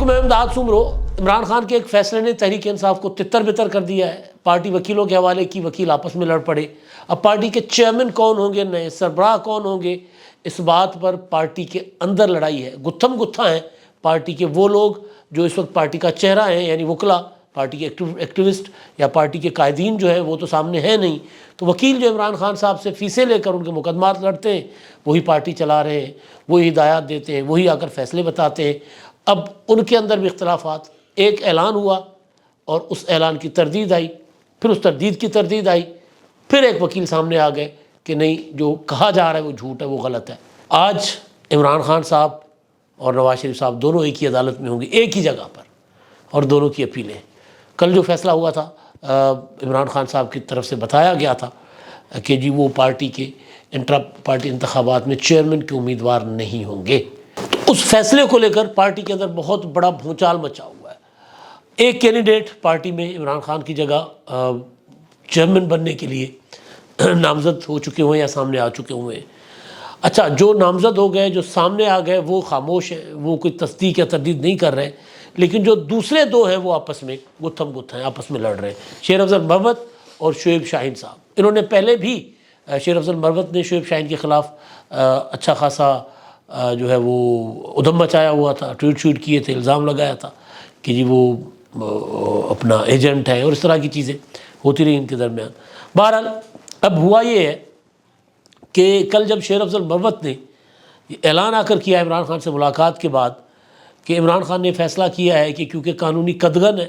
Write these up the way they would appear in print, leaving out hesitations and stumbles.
علیکم، میں امداد سمرو۔ عمران خان کے ایک فیصلے نے تحریک انصاف کو تتر بتر کر دیا ہے۔ پارٹی وکیلوں کے حوالے کی، وکیل آپس میں لڑ پڑے۔ اب پارٹی کے چیئرمین کون ہوں گے، نئے سربراہ کون ہوں گے، اس بات پر پارٹی کے اندر لڑائی ہے۔ گتھم گتھا ہیں پارٹی کے وہ لوگ جو اس وقت پارٹی کا چہرہ ہیں، یعنی وکلا، پارٹی کے ایکٹیوسٹ یا پارٹی کے قائدین جو ہیں وہ تو سامنے ہیں نہیں۔ تو وکیل جو عمران خان صاحب سے فیسیں لے کر ان کے مقدمات لڑتے ہیں، وہی پارٹی چلا رہے ہیں، وہی ہدایات دیتے ہیں، وہی آ کر فیصلے بتاتے ہیں۔ اب ان کے اندر بھی اختلافات، ایک اعلان ہوا اور اس اعلان کی تردید آئی، پھر اس تردید کی تردید آئی، پھر ایک وکیل سامنے آ گئے کہ نہیں، جو کہا جا رہا ہے وہ جھوٹ ہے، وہ غلط ہے۔ آج عمران خان صاحب اور نواز شریف صاحب دونوں ایک ہی عدالت میں ہوں گے، ایک ہی جگہ پر، اور دونوں کی اپیلیں۔ کل جو فیصلہ ہوا تھا، عمران خان صاحب کی طرف سے بتایا گیا تھا کہ جی وہ پارٹی کے انٹرا پارٹی انتخابات میں چیئرمین کے امیدوار نہیں ہوں گے۔ تو اس فیصلے کو لے کر پارٹی کے اندر بہت بڑا بھونچال مچا ہوا ہے۔ ایک کینڈیڈیٹ پارٹی میں عمران خان کی جگہ چیئرمین بننے کے لیے نامزد ہو چکے ہوئے یا سامنے آ چکے ہوئے ہیں۔ اچھا، جو نامزد ہو گئے، جو سامنے آ گئے، وہ خاموش ہیں، وہ کوئی تصدیق یا تردید نہیں کر رہے، لیکن جو دوسرے دو ہیں وہ آپس میں گتھم گتھ ہیں، آپس میں لڑ رہے ہیں، شیر افضل مروت اور شعیب شاہین صاحب۔ انہوں نے پہلے بھی، شیر افضل مروت نے شعیب شاہین کے خلاف اچھا خاصا جو ہے وہ ادھم مچایا ہوا تھا، ٹویٹ شویٹ کیے تھے، الزام لگایا تھا کہ جی وہ اپنا ایجنٹ ہے، اور اس طرح کی چیزیں ہوتی رہی ان کے درمیان۔ بہرحال اب ہوا یہ ہے کہ کل جب شیر افضل مروت نے اعلان آ کر کیا عمران خان سے ملاقات کے بعد کہ عمران خان نے فیصلہ کیا ہے کہ کیونکہ قانونی قدغن ہے،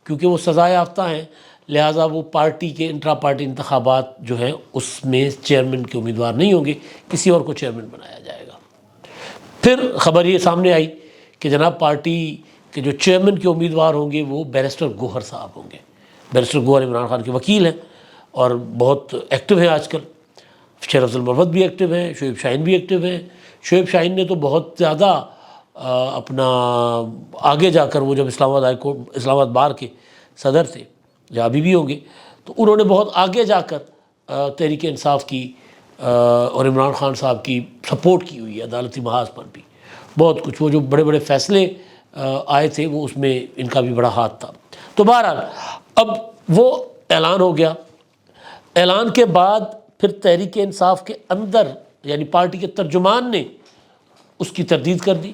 کیونکہ وہ سزا یافتہ ہیں، لہٰذا وہ پارٹی کے انٹرا پارٹی انتخابات جو ہیں اس میں چیئرمین کے امیدوار نہیں ہوں گے، کسی اور کو چیئرمین بنایا جائے گا۔ پھر خبر یہ سامنے آئی کہ جناب پارٹی کے جو چیئرمین کے امیدوار ہوں گے وہ بیرسٹر گوہر صاحب ہوں گے۔ بیرسٹر گوہر عمران خان کے وکیل ہیں اور بہت ایکٹیو ہیں آج کل۔ شیر افضل مروت بھی ایکٹیو ہیں، شعیب شاہین بھی ایکٹیو ہیں۔ شعیب شاہین نے تو بہت زیادہ اپنا آگے جا کر، وہ جب اسلام آباد بار کے صدر تھے، یا ابھی بھی ہوں گے، تو انہوں نے بہت آگے جا کر تحریک انصاف کی اور عمران خان صاحب کی سپورٹ کی ہوئی ہے، عدالتی محاذ پر بھی بہت کچھ۔ وہ جو بڑے بڑے فیصلے آئے تھے وہ اس میں ان کا بھی بڑا ہاتھ تھا۔ تو بہرحال اب وہ اعلان ہو گیا۔ اعلان کے بعد پھر تحریک انصاف کے اندر، یعنی پارٹی کے ترجمان نے اس کی تردید کر دی۔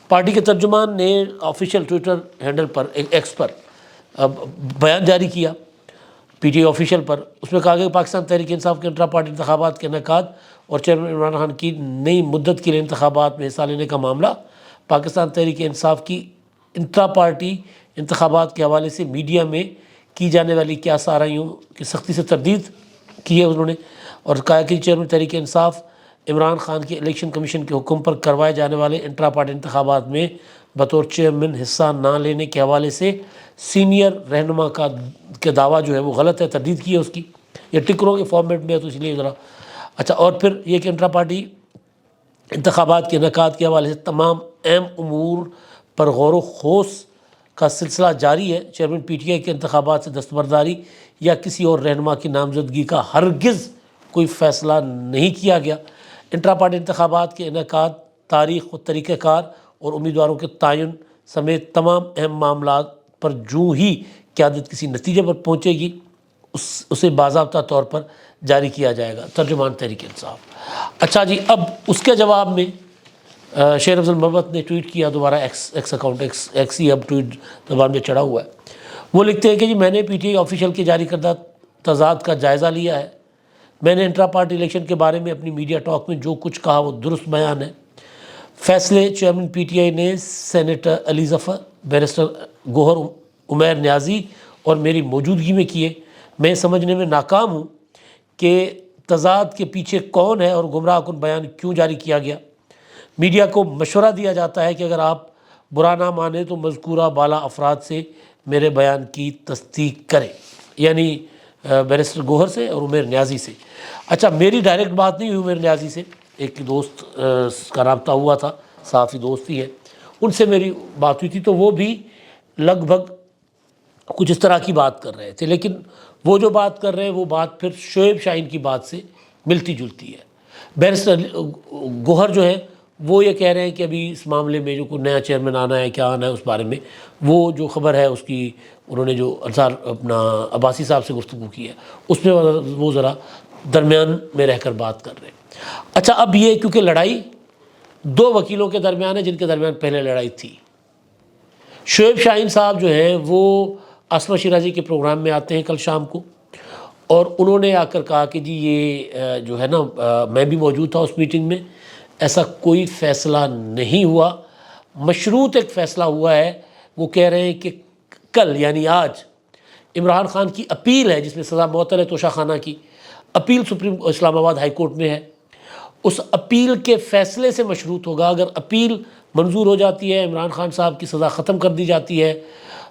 پارٹی کے ترجمان نے آفیشیل ٹویٹر ہینڈل پر، ایکس پر بیان جاری کیا، پی ٹی آئی آفیشیل پر۔ اس میں کہا گیا کہ پاکستان تحریک انصاف کے انٹرا پارٹی انتخابات کے انعقاد اور چیئرمین عمران خان کی نئی مدت کے لیے انتخابات میں حصہ لینے کا معاملہ پاکستان تحریک انصاف کی انٹرا پارٹی انتخابات کے حوالے سے میڈیا میں کی جانے والی کیا سارائیوں کی سختی سے تردید کی ہے انہوں نے، اور کہا کہ چیئرمین تحریک انصاف عمران خان کے الیکشن کمیشن کے حکم پر کروائے جانے والے انٹرا پارٹی انتخابات میں بطور چیئرمین حصہ نہ لینے کے حوالے سے سینئر رہنما کا دعویٰ جو ہے وہ غلط ہے، تردید کی ہے اس کی۔ یہ ٹکروں کے فارمیٹ میں ہے تو اس لیے ذرا اچھا۔ اور پھر یہ کہ انٹرا پارٹی انتخابات کے انعقاد کے حوالے سے تمام اہم امور پر غور و خوض کا سلسلہ جاری ہے۔ چیئرمین پی ٹی آئی کے انتخابات سے دستبرداری یا کسی اور رہنما کی نامزدگی کا ہرگز کوئی فیصلہ نہیں کیا گیا۔ انٹرا پارٹی انتخابات کے انعقاد، تاریخ و طریقہ کار اور امیدواروں کے تعین سمیت تمام اہم معاملات پر جو ہی قیادت کسی نتیجے پر پہنچے گی اسے باضابطہ طور پر جاری کیا جائے گا۔ ترجمان تحریک انصاف۔ اچھا جی، اب اس کے جواب میں شیر افضل مروت نے ٹویٹ کیا، دوبارہ ایکس اکاؤنٹ، ایکس ہی اب ٹویٹ زبان میں چڑھا ہوا ہے۔ وہ لکھتے ہیں کہ جی میں نے پی ٹی آئی آفیشیل کے جاری کردہ تضاد کا جائزہ لیا ہے۔ میں نے انٹرا پارٹی الیکشن کے بارے میں اپنی میڈیا ٹاک میں جو کچھ کہا وہ درست بیان ہے۔ فیصلے چیئرمین پی ٹی آئی نے سینیٹر علی ظفر، بیرسٹر گوہر عمیر نیازی اور میری موجودگی میں کیے۔ میں سمجھنے میں ناکام ہوں کہ تضاد کے پیچھے کون ہے اور گمراہ کن بیان کیوں جاری کیا گیا۔ میڈیا کو مشورہ دیا جاتا ہے کہ اگر آپ برا نہ مانیں تو مذکورہ بالا افراد سے میرے بیان کی تصدیق کریں، یعنی بیرسٹر گوہر سے اور عمیر نیازی سے۔ اچھا، میری ڈائریکٹ بات نہیں ہوئی عمیر نیازی سے، ایک دوست کا رابطہ ہوا تھا، صحافی دوست ہی ہے، ان سے میری بات ہوئی تھی، تو وہ بھی لگ بھگ کچھ اس طرح کی بات کر رہے تھے، لیکن وہ جو بات کر رہے ہیں وہ بات پھر شعیب شاہین کی بات سے ملتی جلتی ہے۔ بیرسٹر گوہر جو ہے وہ یہ کہہ رہے ہیں کہ ابھی اس معاملے میں جو کوئی نیا چیئرمین آنا ہے کیا آنا ہے اس بارے میں وہ جو خبر ہے اس کی انہوں نے جو انصار اپنا عباسی صاحب سے گفتگو کی ہے اس میں وہ ذرا درمیان میں رہ کر بات کر رہے ہیں۔ اچھا اب یہ کیونکہ لڑائی دو وکیلوں کے درمیان ہے جن کے درمیان پہلے لڑائی تھی، شعیب شاہین صاحب جو ہیں وہ عصمت شیرازی کے پروگرام میں آتے ہیں کل شام کو، اور انہوں نے آ کر کہا کہ جی یہ جو ہے نا میں بھی موجود تھا اس میٹنگ میں، ایسا کوئی فیصلہ نہیں ہوا، مشروط ایک فیصلہ ہوا ہے۔ وہ کہہ رہے ہیں کہ کل یعنی آج عمران خان کی اپیل ہے جس میں سزا معطل ہے توشہ خانہ کی اپیل اسلام آباد ہائی کورٹ میں ہے، اس اپیل کے فیصلے سے مشروط ہوگا۔ اگر اپیل منظور ہو جاتی ہے، عمران خان صاحب کی سزا ختم کر دی جاتی ہے،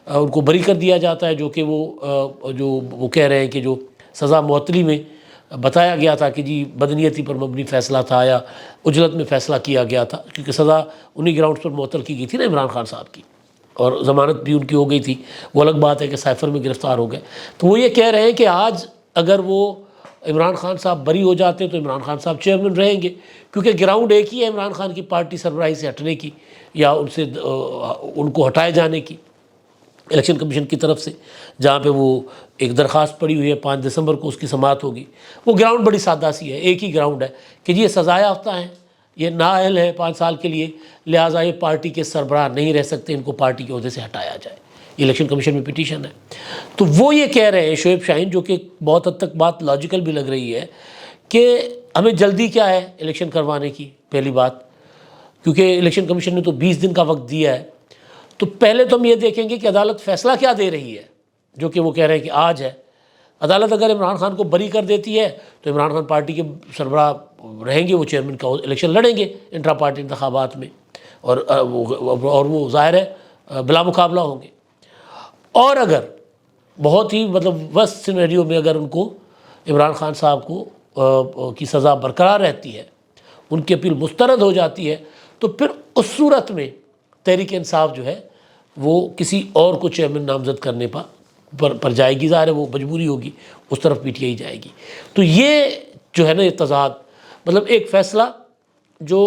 ان کو بری کر دیا جاتا ہے، جو کہ وہ کہہ رہے ہیں کہ جو سزا معطلی میں بتایا گیا تھا کہ جی بدنیتی پر مبنی فیصلہ تھا یا عجلت میں فیصلہ کیا گیا تھا، کیونکہ سزا انہی گراؤنڈز پر معطل کی گئی تھی نا عمران خان صاحب کی، اور ضمانت بھی ان کی ہو گئی تھی۔ وہ الگ بات ہے کہ سائفر میں گرفتار ہو گئے، تو وہ یہ کہہ رہے ہیں کہ آج اگر وہ عمران خان صاحب بری ہو جاتے ہیں تو عمران خان صاحب چیئرمین رہیں گے، کیونکہ گراؤنڈ ایک ہی ہے عمران خان کی پارٹی سربراہی سے ہٹنے کی یا ان کو ہٹائے جانے کی الیکشن کمیشن کی طرف سے، جہاں پہ وہ ایک درخواست پڑی ہوئی ہے 5 دسمبر کو اس کی سماعت ہوگی۔ وہ گراؤنڈ بڑی سادہ سی ہے، ایک ہی گراؤنڈ ہے کہ جی یہ سزا یافتہ ہیں، یہ نااہل ہے 5 سال کے لیے، لہٰذا یہ پارٹی کے سربراہ نہیں رہ سکتے، ان کو پارٹی کے عہدے سے ہٹایا جائے، یہ الیکشن کمیشن میں پٹیشن ہے۔ تو وہ یہ کہہ رہے ہیں شعیب شاہین، جو کہ بہت حد تک بات لاجیکل بھی لگ رہی ہے، کہ ہمیں جلدی کیا ہے الیکشن کروانے کی، پہلی بات کیونکہ الیکشن کمیشن نے تو 20 دن کا وقت دیا ہے، تو پہلے تو ہم یہ دیکھیں گے کہ عدالت فیصلہ کیا دے رہی ہے، جو کہ وہ کہہ رہے ہیں کہ آج ہے۔ عدالت اگر عمران خان کو بری کر دیتی ہے تو عمران خان پارٹی کے سربراہ رہیں گے، وہ چیئرمین کا الیکشن لڑیں گے انٹرا پارٹی انتخابات میں، اور وہ ظاہر ہے بلا مقابلہ ہوں گے۔ اور اگر بہت ہی ورسٹ سینیریو میں اگر ان کو عمران خان صاحب کو کی سزا برقرار رہتی ہے، ان کی اپیل مسترد ہو جاتی ہے، تو پھر اس صورت میں تحریک انصاف جو ہے وہ کسی اور کو چیئرمین نامزد کرنے پر جائے گی، ظاہر ہے وہ مجبوری ہوگی، اس طرف پی ٹی آئی جائے گی۔ تو یہ جو ہے نا یہ تضاد، ایک فیصلہ جو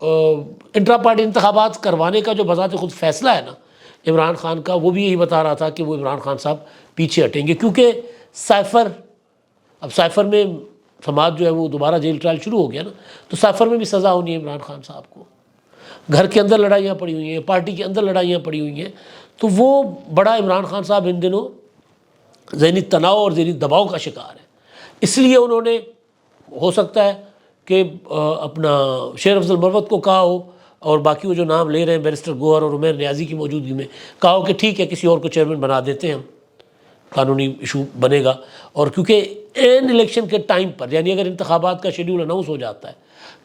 انٹرا پارٹی انتخابات کروانے کا جو بذات خود فیصلہ ہے نا عمران خان کا، وہ بھی یہی بتا رہا تھا کہ وہ عمران خان صاحب پیچھے ہٹیں گے، کیونکہ سائفر میں سماعت جو ہے وہ دوبارہ جیل ٹرائل شروع ہو گیا نا، تو سائفر میں بھی سزا ہونی ہے عمران خان صاحب کو، گھر کے اندر لڑائیاں پڑی ہوئی ہیں، پارٹی کے اندر لڑائیاں پڑی ہوئی ہیں، تو وہ بڑا عمران خان صاحب ان دنوں ذہنی تناؤ اور ذہنی دباؤ کا شکار ہے۔ اس لیے انہوں نے ہو سکتا ہے کہ اپنا شیر افضل مروت کو کہا ہو، اور باقی وہ جو نام لے رہے ہیں بیرسٹر گوہر اور عمیر نیازی کی موجودگی میں، کہا ہو کہ ٹھیک ہے کسی اور کو چیئرمین بنا دیتے ہیں، ہم قانونی ایشو بنے گا۔ اور کیونکہ این الیکشن کے ٹائم پر، یعنی اگر انتخابات کا شیڈیول اناؤنس ہو جاتا ہے،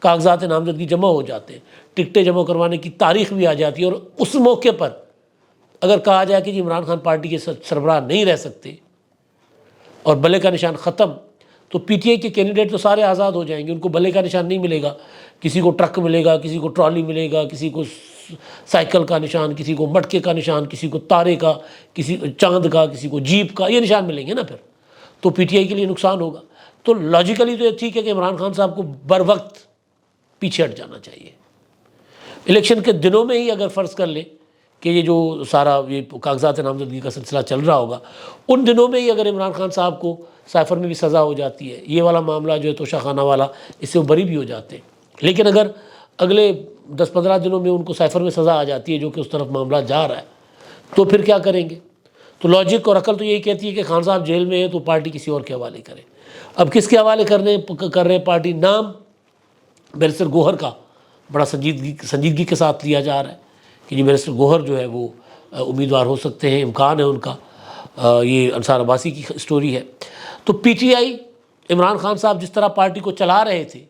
کاغذات نامزدگی جمع ہو جاتے ہیں، ٹکٹیں جمع کروانے کی تاریخ بھی آ جاتی ہے، اور اس موقع پر اگر کہا جائے کہ جی عمران خان پارٹی کے سربراہ نہیں رہ سکتے اور بلے کا نشان ختم، تو پی ٹی آئی کے کینڈیڈیٹ تو سارے آزاد ہو جائیں گے، ان کو بلے کا نشان نہیں ملے گا، کسی کو ٹرک ملے گا، کسی کو ٹرالی ملے گا، کسی کو سائیکل کا نشان، کسی کو مٹکے کا نشان، کسی کو تارے کا، کسی چاند کا، کسی کو جیپ کا، یہ نشان ملیں گے نا، پھر تو پی ٹی آئی کے لیے نقصان ہوگا۔ تو لاجیکلی تو یہ ٹھیک ہے کہ عمران خان صاحب کو بر وقت پیچھے ہٹ جانا چاہیے۔ الیکشن کے دنوں میں ہی اگر فرض کر لے کہ یہ جو سارا یہ کاغذات نامزدگی کا سلسلہ چل رہا ہوگا، ان دنوں میں ہی اگر عمران خان صاحب کو سائفر میں بھی سزا ہو جاتی ہے، یہ والا معاملہ جو ہے توشہ خانہ والا، اس سے وہ بری بھی ہو جاتے ہیں۔ لیکن اگر اگلے 10-15 دنوں میں ان کو سائفر میں سزا آ جاتی ہے، جو کہ اس طرف معاملہ جا رہا ہے، تو پھر کیا کریں گے؟ تو لاجک اور عقل تو یہی کہتی ہے کہ خان صاحب جیل میں ہے تو پارٹی کسی اور کے حوالے کرے۔ اب کس کے حوالے کر رہے ہیں پارٹی؟ نام بیرسٹر گوہر کا بڑا سنجیدگی کے ساتھ لیا جا رہا ہے کہ جی بیرسٹر گوہر جو ہے وہ امیدوار ہو سکتے ہیں، امکان ہے ان کا۔ یہ انصار عباسی کی سٹوری ہے۔ تو P T I Imran Khan صاحب جس طرح پارٹی کو چلا رہے تھے،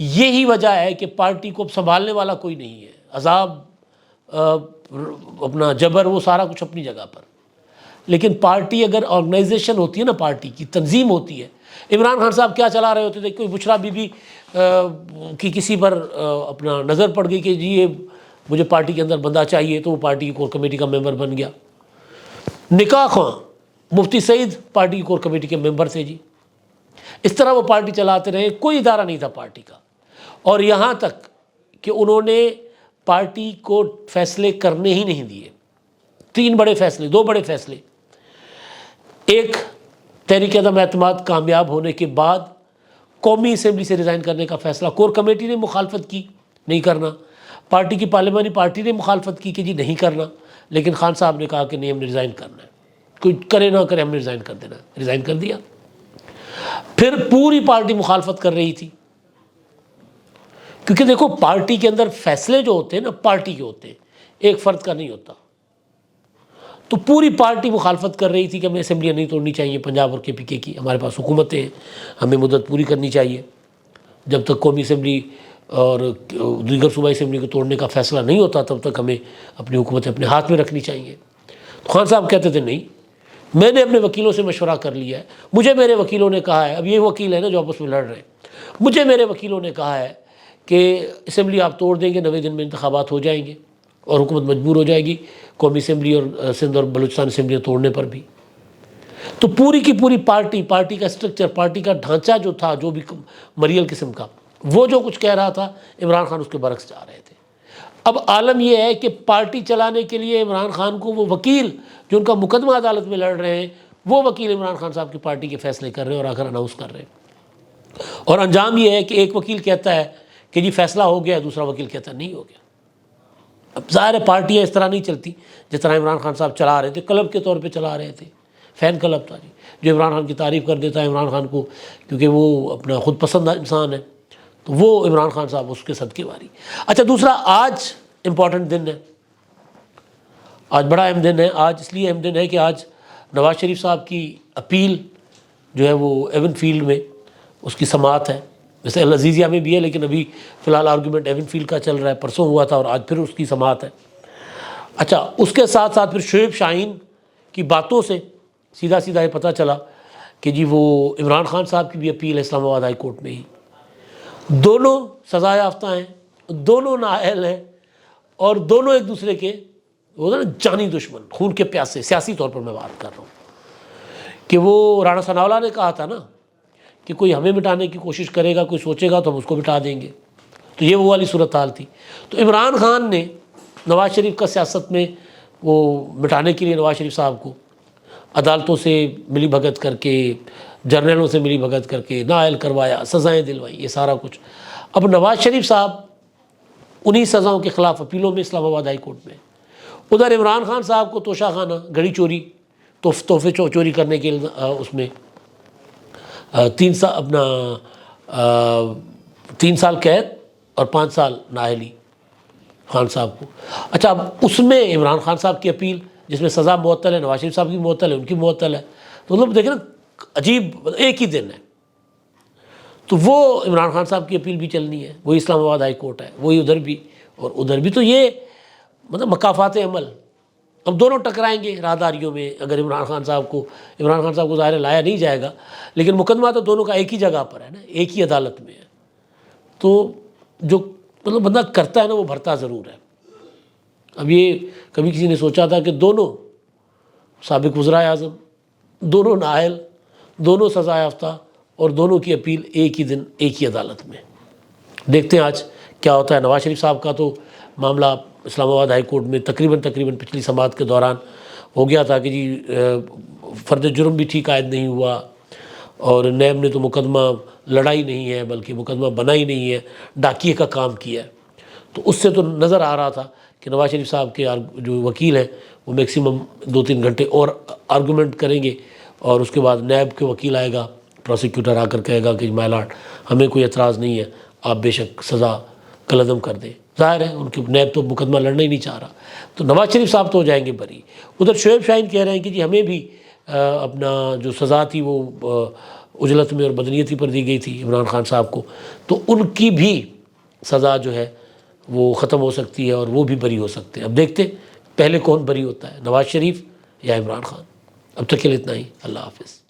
یہی وجہ ہے کہ پارٹی کو اب سنبھالنے والا کوئی نہیں ہے، عذاب اپنا جبر وہ سارا کچھ اپنی جگہ پر۔ لیکن پارٹی اگر آرگنائزیشن ہوتی ہے نا، پارٹی کی تنظیم ہوتی ہے، عمران خان صاحب کیا چلا رہے ہوتے تھے؟ کوئی بشرا بی بی کی کسی پر اپنا نظر پڑ گئی کہ جی یہ مجھے پارٹی کے اندر بندہ چاہیے، تو وہ پارٹی کی کور کمیٹی کا ممبر بن گیا۔ نکاح خواں مفتی سعید پارٹی کی کور کمیٹی کے ممبر تھے جی۔ اس طرح وہ پارٹی چلاتے رہے، کوئی ادارہ نہیں تھا پارٹی کا۔ اور یہاں تک کہ انہوں نے پارٹی کو فیصلے کرنے ہی نہیں دیے. 3 بڑے فیصلے، 2 بڑے فیصلے. ایک، تحریک عدم اعتماد کامیاب ہونے کے بعد قومی اسمبلی سے ریزائن کرنے کا فیصلہ. کور کمیٹی نے مخالفت کی نہیں کرنا، پارٹی کی پارلیمانی پارٹی نے مخالفت کی کہ جی نہیں کرنا، لیکن خان صاحب نے کہا کہ نہیں ہم نے ریزائن کرنا ہے، کوئی کرے نہ کرے ہم نے ریزائن کر دینا. ریزائن کر دیا. پھر پوری پارٹی مخالفت کر رہی تھی، کیونکہ دیکھو پارٹی کے اندر فیصلے جو ہوتے ہیں نا پارٹی کے ہوتے ہیں، ایک فرد کا نہیں ہوتا. تو پوری پارٹی مخالفت کر رہی تھی کہ ہمیں اسمبلیاں نہیں توڑنی چاہیے پنجاب اور KPK کی، ہمارے پاس حکومتیں ہیں، ہمیں مدت پوری کرنی چاہیے، جب تک قومی اسمبلی اور دیگر صوبائی اسمبلی کو توڑنے کا فیصلہ نہیں ہوتا تب تک ہمیں اپنی حکومتیں اپنے ہاتھ میں رکھنی چاہیے. تو خان صاحب کہتے تھے نہیں، میں نے اپنے وکیلوں سے مشورہ کر لیا ہے، مجھے میرے وکیلوں نے کہا ہے، اب یہ وکیل ہے نا جو آپس میں لڑ رہے ہیں، مجھے میرے وکیلوں نے کہا ہے کہ اسمبلی آپ توڑ دیں گے، 90 دن میں انتخابات ہو جائیں گے اور حکومت مجبور ہو جائے گی قومی اسمبلی اور سندھ اور بلوچستان اسمبلیاں توڑنے پر بھی. تو پوری کی پوری پارٹی کا اسٹرکچر، پارٹی کا ڈھانچہ جو تھا، جو بھی مریل قسم کا، وہ جو کچھ کہہ رہا تھا عمران خان اس کے برعکس جا رہے تھے. اب عالم یہ ہے کہ پارٹی چلانے کے لیے عمران خان کو وہ وکیل جو ان کا مقدمہ عدالت میں لڑ رہے ہیں، وہ وکیل عمران خان صاحب کی پارٹی کے فیصلے کر رہے ہیں اور آخر اناؤنس کر رہے ہیں. اور انجام یہ ہے کہ ایک وکیل کہتا ہے کہ جی فیصلہ ہو گیا، دوسرا وکیل کہتا ہے نہیں ہو گیا. اب ظاہر ہے پارٹیاں اس طرح نہیں چلتی جس طرح عمران خان صاحب چلا رہے تھے، کلب کے طور پہ چلا رہے تھے. فین کلب تھا جی، جو عمران خان کی تعریف کر دیتا ہے عمران خان کو، کیونکہ وہ اپنا خود پسند انسان ہے، تو وہ عمران خان صاحب اس کے صدقے واری. اچھا دوسرا، آج امپورٹنٹ دن ہے، آج بڑا اہم دن ہے. آج اس لیے اہم دن ہے کہ آج نواز شریف صاحب کی اپیل جو ہے وہ ایون فیلڈ میں اس کی سماعت ہے. ویسے العزیزیہ میں بھی ہے لیکن ابھی فی الحال آرگومنٹ ایون فیلڈ کا چل رہا ہے، پرسوں ہوا تھا اور آج پھر اس کی سماعت ہے. اچھا اس کے ساتھ ساتھ پھر شعیب شاہین کی باتوں سے سیدھا یہ پتہ چلا کہ جی وہ عمران خان صاحب کی بھی اپیل ہے اسلام آباد ہائی کورٹ میں ہی. دونوں سزا یافتہ ہیں، دونوں نااہل ہیں اور دونوں ایک دوسرے کے وہ نا جانی دشمن، خون کے پیاسے. سیاسی طور پر میں بات کر رہا ہوں کہ وہ رانا ثناءاللہ نے کہا تھا نا کہ کوئی ہمیں مٹانے کی کوشش کرے گا، کوئی سوچے گا تو ہم اس کو مٹا دیں گے. تو یہ وہ والی صورتحال تھی. تو عمران خان نے نواز شریف کا سیاست میں وہ مٹانے کے لیے نواز شریف صاحب کو عدالتوں سے ملی بھگت کر کے، جرنیلوں سے ملی بھگت کر کے نااہل کروایا، سزائیں دلوائی، یہ سارا کچھ. اب نواز شریف صاحب انہی سزاؤں کے خلاف اپیلوں میں اسلام آباد ہائی کورٹ میں. ادھر عمران خان صاحب کو توشہ خانہ، گھڑی چوری، تحفے چوری کرنے کے اس میں 3 سال قید اور 5 سال نااہلی خان صاحب کو. اچھا اب اس میں عمران خان صاحب کی اپیل جس میں سزا معطل ہے، نواز شریف صاحب کی معطل ہے، ان کی معطل ہے. تو مطلب دیکھیں نا عجیب، ایک ہی دن ہے. تو وہ عمران خان صاحب کی اپیل بھی چلنی ہے، وہی اسلام آباد ہائی کورٹ ہے، وہی ادھر بھی اور ادھر بھی. تو یہ مطلب مکافات عمل. اب دونوں ٹکرائیں گے راہداریوں میں. اگر عمران خان صاحب کو ظاہر لایا نہیں جائے گا، لیکن مقدمہ تو دونوں کا ایک ہی جگہ پر ہے نا، ایک ہی عدالت میں ہے. تو جو مطلب بندہ کرتا ہے نا وہ بھرتا ضرور ہے. اب یہ کبھی کسی نے سوچا تھا کہ دونوں سابق وزرائے اعظم، دونوں نااہل، دونوں سزا یافتہ اور دونوں کی اپیل ایک ہی دن ایک ہی عدالت میں. دیکھتے ہیں آج کیا ہوتا ہے. نواز شریف صاحب کا تو معاملہ اسلام آباد ہائی کورٹ میں تقریباً پچھلی سماعت کے دوران ہو گیا تھا کہ جی فرد جرم بھی ٹھیک عائد نہیں ہوا اور نیب نے تو مقدمہ لڑائی نہیں ہے بلکہ مقدمہ بنا ہی نہیں ہے، ڈاکیے کا کام کیا ہے. تو اس سے تو نظر آ رہا تھا کہ نواز شریف صاحب کے جو وکیل ہیں وہ میکسیمم 2-3 گھنٹے اور آرگومنٹ کریں گے اور اس کے بعد نیب کے وکیل آئے گا، پروسیکیوٹر آ کر کہے گا کہ مائی لارڈ ہمیں کوئی اعتراض نہیں ہے، آپ بے شک سزا کالعدم کر دیں. ظاہر ہے ان کی نیب تو مقدمہ لڑنا ہی نہیں چاہ رہا. تو نواز شریف صاحب تو ہو جائیں گے بری. ادھر شعیب شاہین کہہ رہے ہیں کہ جی ہمیں بھی اپنا جو سزا تھی وہ عجلت میں اور بدنیتی پر دی گئی تھی عمران خان صاحب کو، تو ان کی بھی سزا جو ہے وہ ختم ہو سکتی ہے اور وہ بھی بری ہو سکتے ہیں. اب دیکھتے پہلے کون بری ہوتا ہے، نواز شریف یا عمران خان. اب تک کے لیے اتنا ہی. اللہ حافظ.